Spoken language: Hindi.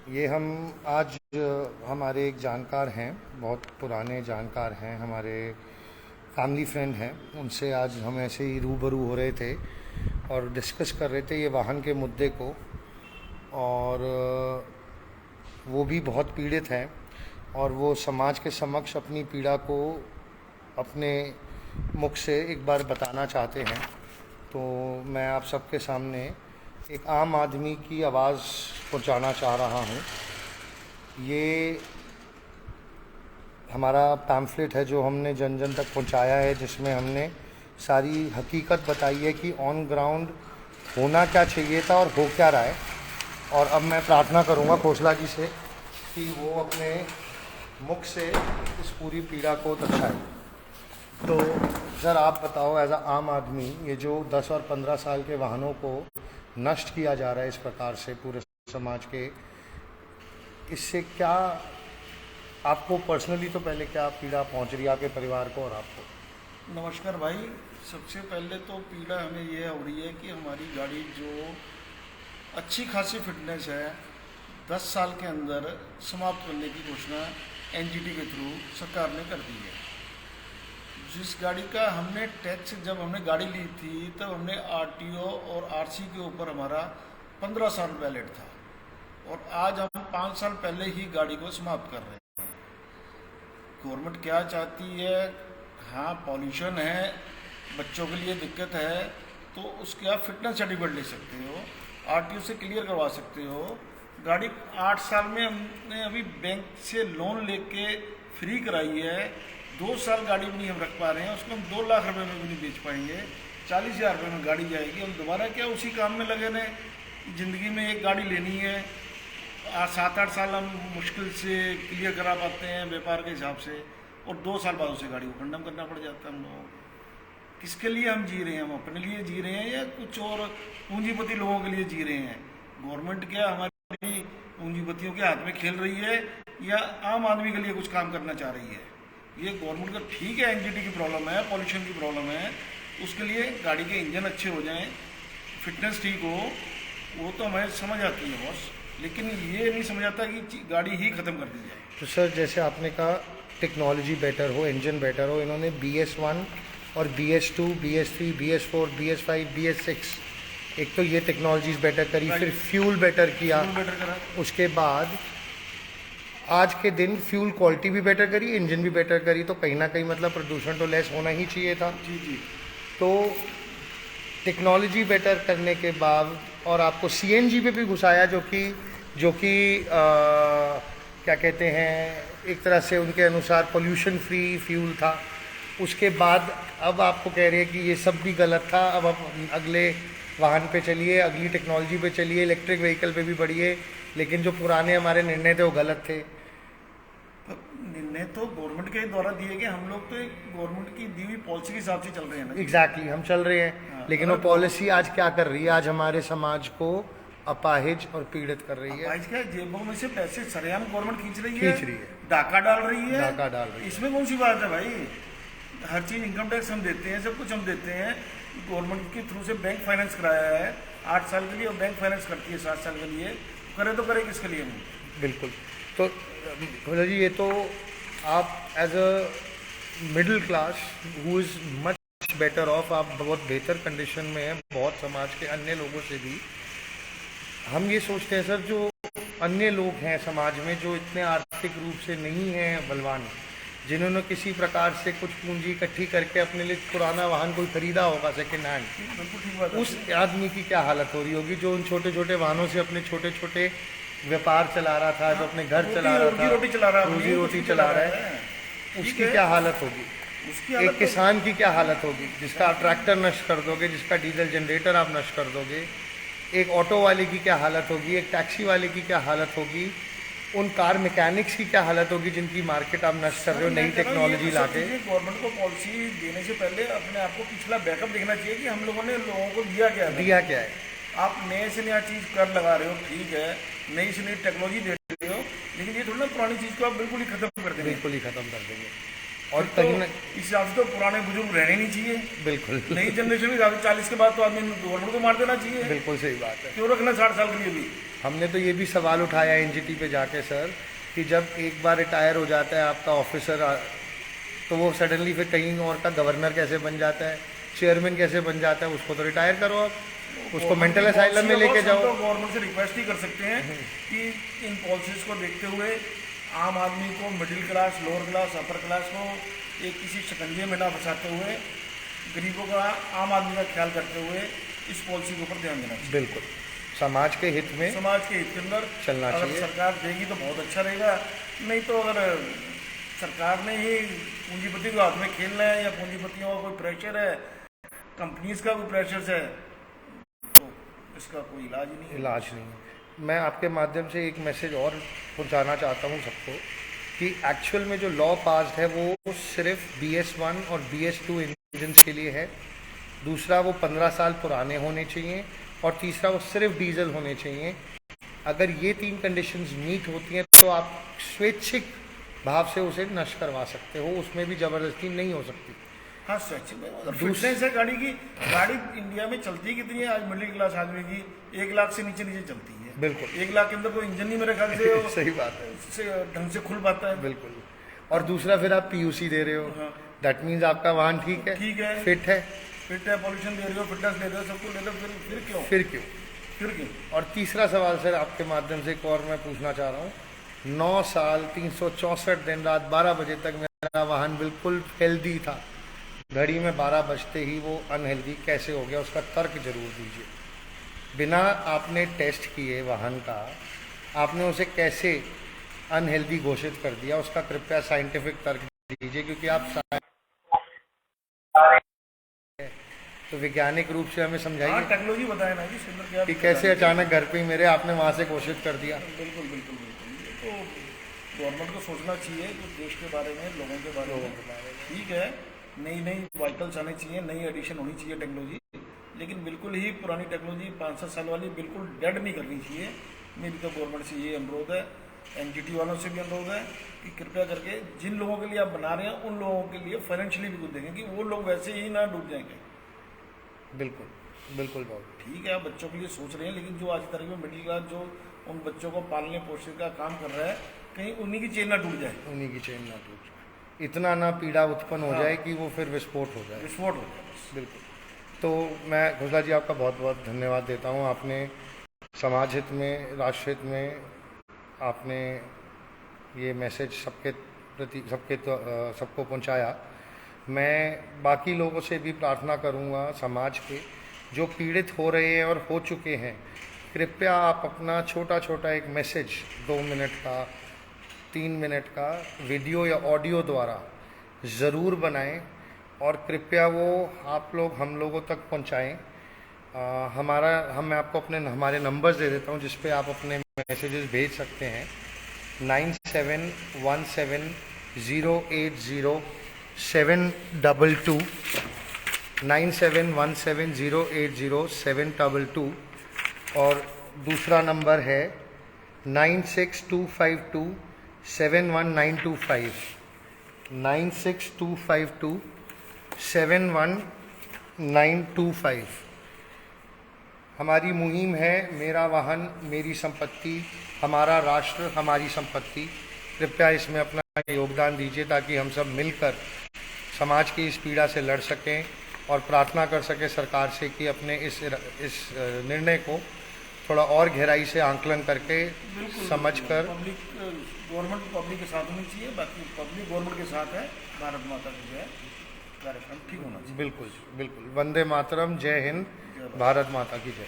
ये हम आज हमारे एक जानकार हैं, बहुत पुराने जानकार हैं, हमारे फैमिली फ्रेंड हैं। उनसे आज हम ऐसे ही रूबरू हो रहे थे और डिस्कस कर रहे थे ये वाहन के मुद्दे को। और वो भी बहुत पीड़ित हैं और वो समाज के समक्ष अपनी पीड़ा को अपने मुख से एक बार बताना चाहते हैं। तो मैं आप सबके सामने एक आम आदमी की आवाज़ पहुंचाना चाह रहा हूं। ये हमारा पैम्फलेट है जो हमने जन जन तक पहुंचाया है, जिसमें हमने सारी हकीकत बताई है कि ऑन ग्राउंड होना क्या चाहिए था और हो क्या रहा है। और अब मैं प्रार्थना करूंगा खोसला जी से कि वो अपने मुख से इस पूरी पीड़ा को दर्शाए। तो सर आप बताओ, एज अ आम आदमी, ये जो 10 और 15 साल के वाहनों को नष्ट किया जा रहा है इस प्रकार से पूरे समाज के, इससे क्या आपको पर्सनली तो पहले क्या पीड़ा पहुंच रही है आपके परिवार को और आपको? नमस्कार भाई। सबसे पहले तो पीड़ा हमें यह हो रही है कि हमारी गाड़ी जो अच्छी खासी फिटनेस है 10 साल के अंदर समाप्त करने की घोषणा एनजीटी के थ्रू सरकार ने कर दी है। जिस गाड़ी का हमने टैक्स जब हमने गाड़ी ली थी तब हमने आरटीओ और आरसी के ऊपर हमारा 15 साल वैलिड था और आज हम 5 साल पहले ही गाड़ी को समाप्त कर रहे हैं। गवर्नमेंट क्या चाहती है? हाँ, पॉल्यूशन है, बच्चों के लिए दिक्कत है, तो उसके आप फिटनेस सर्टिफिकेट ले सकते हो, आरटीओ से क्लियर करवा सकते हो। गाड़ी 8 साल में हमने अभी बैंक से लोन लेके फ्री कराई है। 2 साल गाड़ी भी नहीं हम रख पा रहे हैं, उसको हम 2 लाख रुपए में भी नहीं बेच पाएंगे। 40,000 रुपये में गाड़ी जाएगी। हम दोबारा क्या उसी काम में लगे रहें? ज़िंदगी में एक गाड़ी लेनी है, 7-8 साल हम मुश्किल से क्लियर करा पाते हैं व्यापार के हिसाब से, और 2 साल बाद उसे गाड़ी को कंडम करना पड़ जाता है हम लोगों को। किसके लिए हम जी रहे हैं? हम अपने लिए जी रहे हैं या कुछ और पूंजीपति लोगों के लिए जी रहे हैं? गवर्नमेंट क्या हमारी पूंजीपतियों के हाथ में खेल रही है या आम आदमी के लिए कुछ काम करना चाह रही है? ये गवर्नमेंट का ठीक है, एंग्जाइटी की प्रॉब्लम है, पॉल्यूशन की प्रॉब्लम है, उसके लिए गाड़ी के इंजन अच्छे हो जाएं, फिटनेस ठीक हो, वो तो हमें समझ आती है बॉस, लेकिन ये नहीं समझ आता कि गाड़ी ही ख़त्म कर दी जाए। तो सर जैसे आपने कहा टेक्नोलॉजी बेटर हो, इंजन बेटर हो, इन्होंने BS1 और BS2, BS3, BS4, BS5, BS6, एक तो ये टेक्नोलॉजीज बेटर करी, फिर फ्यूल बेटर किया, बेटर करा, उसके बाद आज के दिन फ्यूल क्वालिटी भी बेटर करी, इंजन भी बेटर करी, तो कहीं ना कहीं मतलब प्रदूषण तो लेस होना ही चाहिए था। जी जी। तो टेक्नोलॉजी बेटर करने के बाद और आपको CNG पे भी घुसाया, जो कि क्या कहते हैं, एक तरह से उनके अनुसार पोल्यूशन फ्री फ्यूल था। उसके बाद अब आपको कह रहे हैं कि ये सब भी गलत था, अब आप अगले वाहन पे चलिए, अगली टेक्नोलॉजी पे चलिए, इलेक्ट्रिक व्हीकल पे भी बढ़िए, लेकिन जो पुराने हमारे निर्णय थे वो गलत थे। तो निर्णय तो गवर्नमेंट के द्वारा दिए गए, हम लोग तो गवर्नमेंट की दी हुई पॉलिसी के हिसाब से चल रहे हैं ना। एग्जैक्टली हम चल रहे हैं, हाँ, लेकिन वो पॉलिसी आज क्या कर रही है? आज हमारे समाज को अपाहिज और पीड़ित कर रही है। आज क्या जेबों में से पैसे सरेआम गवर्नमेंट खींच रही है, डाका डाल रही है, डाल रही है। इसमें कौन सी बात है भाई? हर चीज़, इनकम टैक्स हम देते हैं, सब कुछ हम देते हैं। गवर्नमेंट के थ्रू से बैंक फाइनेंस कराया है 8 साल के लिए, और बैंक फाइनेंस करती है 7 साल के लिए। करे तो करे किसके लिए? बिल्कुल। तो भोला जी, ये तो आप as a middle class who is much better off, आप बहुत बेहतर कंडीशन में हैं बहुत समाज के अन्य लोगों से भी। हम ये सोचते हैं सर, जो अन्य लोग हैं समाज में जो इतने आर्थिक रूप से नहीं हैं बलवान, जिन्होंने किसी प्रकार से कुछ पूंजी इकट्ठी करके अपने लिए पुराना वाहन कोई खरीदा होगा सेकेंड हैंड, उस आदमी की क्या हालत हो रही होगी जो उन छोटे छोटे वाहनों से अपने छोटे छोटे व्यापार चला रहा था, जो अपने घर चला रहा था, रोजी रोटी चला रहा है, उसकी क्या हालत होगी? एक किसान की क्या हालत होगी जिसका आप ट्रैक्टर नष्ट कर दोगे, जिसका डीजल जनरेटर आप नष्ट कर दोगे? एक ऑटो वाले की क्या हालत होगी? एक टैक्सी वाले की क्या हालत होगी? उन कार मैकेनिक्स की क्या हालत होगी जिनकी मार्केट आप नष्ट कर रहे हो नई टेक्नोलॉजी लाके? गवर्नमेंट को पॉलिसी देने से पहले अपने आप को पिछला बैकअप देखना चाहिए कि हम लोगों ने लोगों को दिया क्या है। आप नए से नया चीज़ कर लगा रहे हो, ठीक है, नई से नई टेक्नोलॉजी दे रहे हो, लेकिन ये थोड़ा ना पुरानी चीज़ को आप बिल्कुल ही खत्म कर देंगे। बिल्कुल ही खत्म कर देंगे। और तो कहीं ना इस हिसाब से तो पुराने बुजुर्ग रहने नहीं चाहिए। बिल्कुल नई जनरेशन के हिसाब से 40 के बाद तो आदमी गवर्नमेंट को मार देना चाहिए। बिल्कुल सही बात है। क्यों रखना 60 साल के लिए भी? हमने तो ये भी सवाल उठाया एनजीटी पे जाके सर कि जब एक बार रिटायर हो जाता है आपका ऑफिसर तो वो सडनली फिर कहीं और का गवर्नर कैसे बन जाता है, चेयरमैन कैसे बन जाता है, उसको तो रिटायर करो आप, उसको मेंटल असाइलम में लेके जाओ। तो गवर्नमेंट से रिक्वेस्ट ही कर सकते हैं कि इन पॉलिसीज को देखते हुए आम आदमी को, middle class, lower class, upper class को एक किसी शिकंजे में ना फंसाते हुए गरीबों का, आम आदमी का ख्याल करते हुए इस पॉलिसी के ऊपर ध्यान देना चाहिए। बिल्कुल समाज के हित में, समाज के हित के अंदर चलना अगर चाहिए। सरकार देगी तो बहुत अच्छा रहेगा, नहीं तो अगर सरकार ने ही पूंजीपति को हाथ में खेलना है या पूंजीपतियों का कोई प्रेशर है, कंपनीज का कोई प्रेशर है, तो इसका कोई इलाज ही नहीं है। इलाज नहीं है। मैं आपके माध्यम से एक मैसेज और पहुंचाना चाहता हूं सबको कि एक्चुअल में जो लॉ पास्ड है वो सिर्फ BS1 और BS2 इंजन्स के लिए है। दूसरा वो 15 साल पुराने होने चाहिए और तीसरा वो सिर्फ डीजल होने चाहिए। अगर ये 3 कंडीशंस मीट होती हैं तो आप स्वेच्छिक भाव से उसे नष्ट करवा सकते हो, उसमें भी ज़बरदस्ती नहीं हो सकती। हाँ सच में मतलब फिटनेस है गाड़ी की। गाड़ी इंडिया में चलती कितनी है आज मिडिल क्लास आदमी की? 1 लाख से नीचे नीचे चलती है। बिल्कुल 1 लाख के अंदर कोई इंजन नहीं मेरे ख्याल से सही बात है, से ढंग से खुल पाता है। बिल्कुल। और दूसरा फिर आप PUC दे रहे हो, दैट मीन्स आपका वाहन ठीक है, ठीक है, फिट है, पॉल्यूशन दे रहे हो, फिटनेस दे रहे हो, सब कुछ ले रहे हो, फिर क्यों? फिर क्यों? और तीसरा सवाल सर आपके माध्यम से एक और मैं पूछना चाह रहा हूँ। 9 साल 364 दिन रात 12 बजे तक मेरा वाहन बिल्कुल हेल्दी था, घड़ी में 12 बजते ही वो अनहेल्दी कैसे हो गया, उसका तर्क जरूर दीजिए। बिना आपने टेस्ट किए वाहन का आपने उसे कैसे अनहेल्दी घोषित कर दिया, उसका कृपया साइंटिफिक तर्क दीजिए, क्योंकि आप तो वैज्ञानिक रूप से हमें समझाइए। टेक्नोलॉजी बताए ना जी सुंदर क्या कि कैसे अचानक घर पे ही मेरे आपने वहाँ से घोषित कर दिया। बिल्कुल बिल्कुल बिल्कुल, ये तो गवर्नमेंट को सोचना चाहिए कि देश के बारे में, लोगों के बारे में। ठीक है, नई नई व्हीकल्स आने चाहिए, नई एडिशन होनी चाहिए टेक्नोलॉजी, लेकिन बिल्कुल ही पुरानी टेक्नोलॉजी 5-7 साल वाली बिल्कुल डेड नहीं करनी चाहिए। मेरी तो गवर्नमेंट से ये अनुरोध है, एनजीटी वालों से भी अनुरोध है कि कृपया करके जिन लोगों के लिए आप बना रहे हैं उन लोगों के लिए फाइनेंशियली भी कुछ देंगे कि वो लोग वैसे ही ना डूब जाएंगे। बिल्कुल बिल्कुल बहुत ठीक है, आप बच्चों के लिए सोच रहे हैं, लेकिन जो आज तक में मिडिल क्लास जो उन बच्चों को पालने पोषने का काम कर रहा है, कहीं उन्हीं की चेन ना टूट जाए, उन्हीं की चेन ना टूट जाए, इतना ना पीड़ा उत्पन्न हो जाए कि वो फिर विस्फोट हो जाए। विस्फोट हो जाए। बिल्कुल। तो मैं खुशला जी आपका बहुत बहुत धन्यवाद देता हूँ। आपने समाज हित में, राष्ट्र हित में आपने ये मैसेज सबके प्रति सबको पहुँचाया। मैं बाकी लोगों से भी प्रार्थना करूँगा, समाज के जो पीड़ित हो रहे हैं और हो चुके हैं, कृपया आप अपना छोटा छोटा एक मैसेज 2 मिनट का, 3 मिनट का वीडियो या ऑडियो द्वारा ज़रूर बनाएं और कृपया वो आप लोग हम लोगों तक पहुंचाएं। मैं आपको हमारे नंबर्स दे देता हूं जिस पे आप अपने मैसेजेस भेज सकते हैं। 9717080722 9717080722 और दूसरा नंबर है 962527192 962527192। हमारी मुहिम है मेरा वाहन मेरी संपत्ति, हमारा राष्ट्र हमारी संपत्ति। कृपया इसमें अपना योगदान दीजिए ताकि हम सब मिलकर समाज की इस पीड़ा से लड़ सकें और प्रार्थना कर सकें सरकार से कि अपने इस निर्णय को थोड़ा और गहराई से आंकलन करके समझकर पब्लिक, गवर्नमेंट पब्लिक के साथ होनी चाहिए, बाकी पब्लिक गवर्नमेंट के साथ है। भारत माता की जय, कार्यक्रम ठीक होना चाहिए। बिल्कुल बिल्कुल। वंदे मातरम, जय हिंद, भारत माता की जय।